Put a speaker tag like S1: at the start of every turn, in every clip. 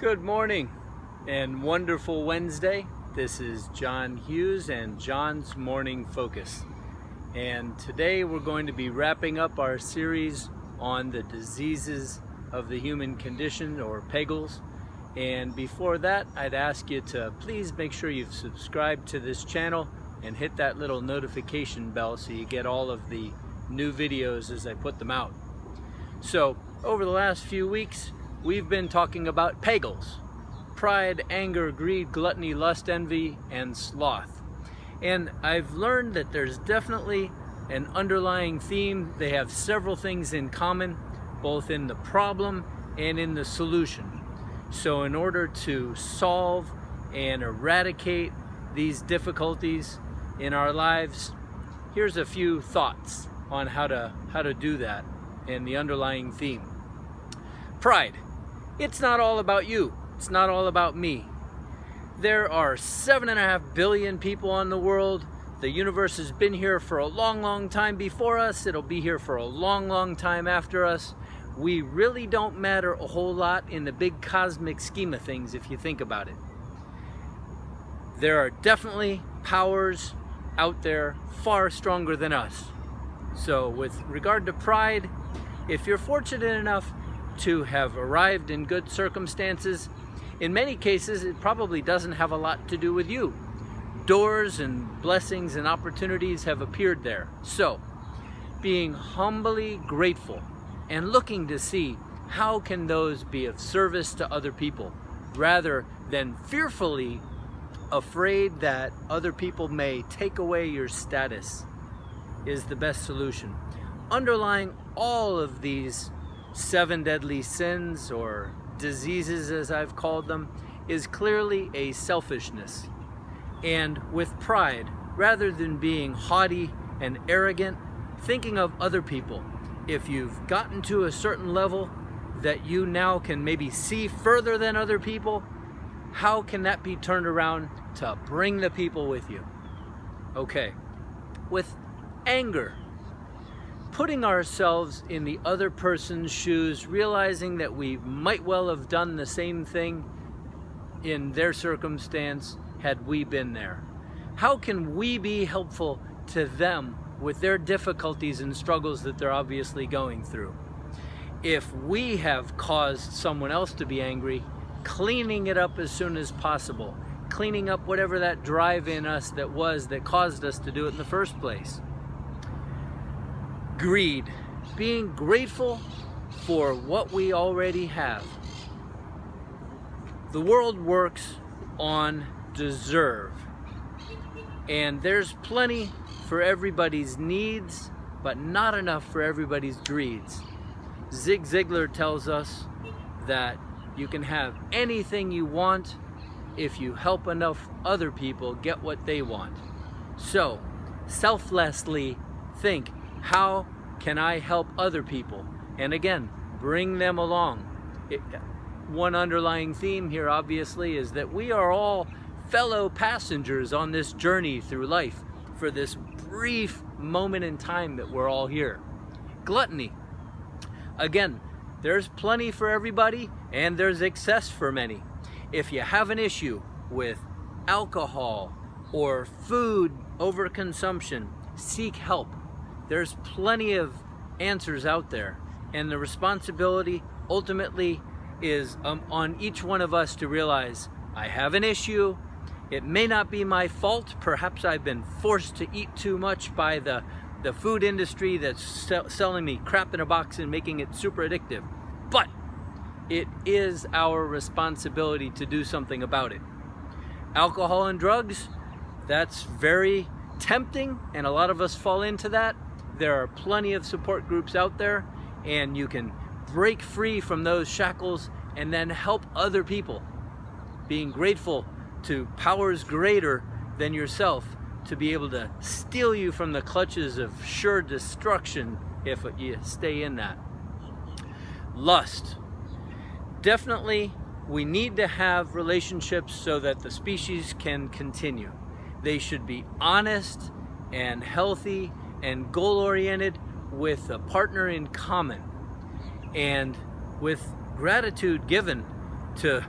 S1: Good morning and wonderful Wednesday. This is John Hughes and John's Morning Focus. And today we're going to be wrapping up our series on the diseases of the human condition, or PEGLs. And before that, I'd ask you to please make sure you've subscribed to this channel and hit that little notification bell so you get all of the new videos as I put them out. So over the last few weeks, we've been talking about PEGLs: pride, anger, greed, gluttony, lust, envy, and sloth. And I've learned that there's definitely an underlying theme. They have several things in common, both in the problem and in the solution. So in order to solve and eradicate these difficulties in our lives, here's a few thoughts on how to do that and the underlying theme. Pride. It's not all about you. It's not all about me. There are 7.5 billion people on the world. The universe has been here for a long, long time before us. It'll be here for a long, long time after us. We really don't matter a whole lot in the big cosmic scheme of things if you think about it. There are definitely powers out there far stronger than us. So with regard to pride, if you're fortunate enough to have arrived in good circumstances, in many cases it probably doesn't have a lot to do with you. Doors and blessings and opportunities have appeared there. So being humbly grateful and looking to see how can those be of service to other people, rather than fearfully afraid that other people may take away your status, is the best solution. Underlying all of these 7 deadly sins, or diseases as I've called them, is clearly a selfishness. And with pride, rather than being haughty and arrogant, thinking of other people, if you've gotten to a certain level that you now can maybe see further than other people, how can that be turned around to bring the people with you? Okay, with anger, putting ourselves in the other person's shoes, realizing that we might well have done the same thing in their circumstance had we been there. How can we be helpful to them with their difficulties and struggles that they're obviously going through? If we have caused someone else to be angry, cleaning it up as soon as possible, cleaning up whatever that drive in us that caused us to do it in the first place. Greed, being grateful for what we already have. The world works on deserve, and there's plenty for everybody's needs, but not enough for everybody's greeds. Zig Ziglar tells us that you can have anything you want if you help enough other people get what they want. So, selflessly think, how can I help other people? And again, bring them along. One underlying theme here, obviously, is that we are all fellow passengers on this journey through life for this brief moment in time that we're all here. Gluttony. Again, there's plenty for everybody and there's excess for many. If you have an issue with alcohol or food overconsumption, seek help. There's plenty of answers out there, and the responsibility ultimately is on each one of us to realize, I have an issue. It may not be my fault. Perhaps I've been forced to eat too much by the food industry that's selling me crap in a box and making it super addictive. But it is our responsibility to do something about it. Alcohol and drugs, that's very tempting, and a lot of us fall into that. There are plenty of support groups out there, and you can break free from those shackles and then help other people. Being grateful to powers greater than yourself to be able to steal you from the clutches of sure destruction if you stay in that. Lust. Definitely, we need to have relationships so that the species can continue. They should be honest and healthy and goal-oriented, with a partner in common, and with gratitude given to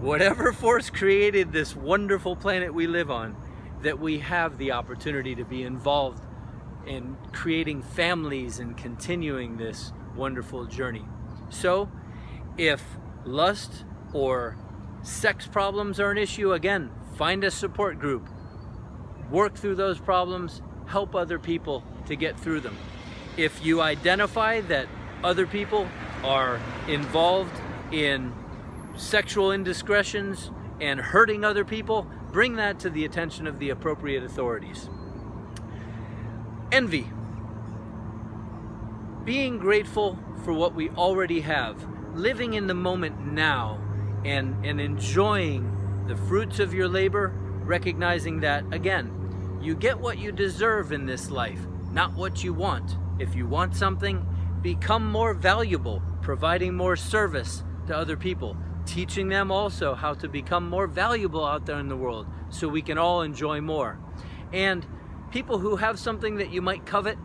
S1: whatever force created this wonderful planet we live on, that we have the opportunity to be involved in creating families and continuing this wonderful journey. So if lust or sex problems are an issue, again, find a support group, work through those problems, help other people to get through them. If you identify that other people are involved in sexual indiscretions and hurting other people, bring that to the attention of the appropriate authorities. Envy. Being grateful for what we already have, living in the moment now, and enjoying the fruits of your labor, recognizing that, again, you get what you deserve in this life, not what you want. If you want something, become more valuable, providing more service to other people, teaching them also how to become more valuable out there in the world so we can all enjoy more. And people who have something that you might covet,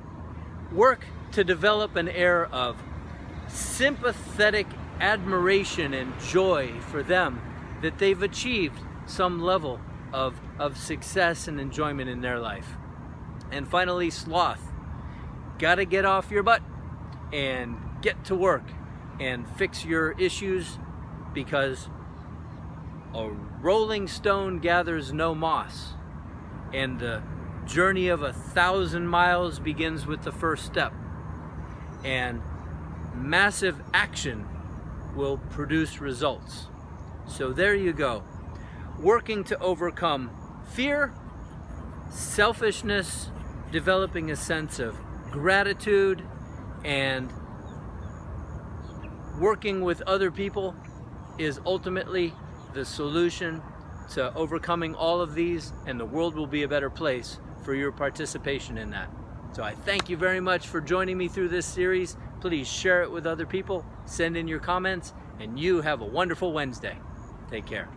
S1: work to develop an air of sympathetic admiration and joy for them that they've achieved some level of success and enjoyment in their life. And finally, sloth. Gotta get off your butt and get to work and fix your issues, because a rolling stone gathers no moss, and the journey of 1,000 miles begins with the first step, and massive action will produce results. So there you go, working to overcome fear, selfishness, developing a sense of gratitude, and working with other people is ultimately the solution to overcoming all of these, and the world will be a better place for your participation in that. So I thank you very much for joining me through this series. Please share it with other people, send in your comments, and you have a wonderful Wednesday. Take care.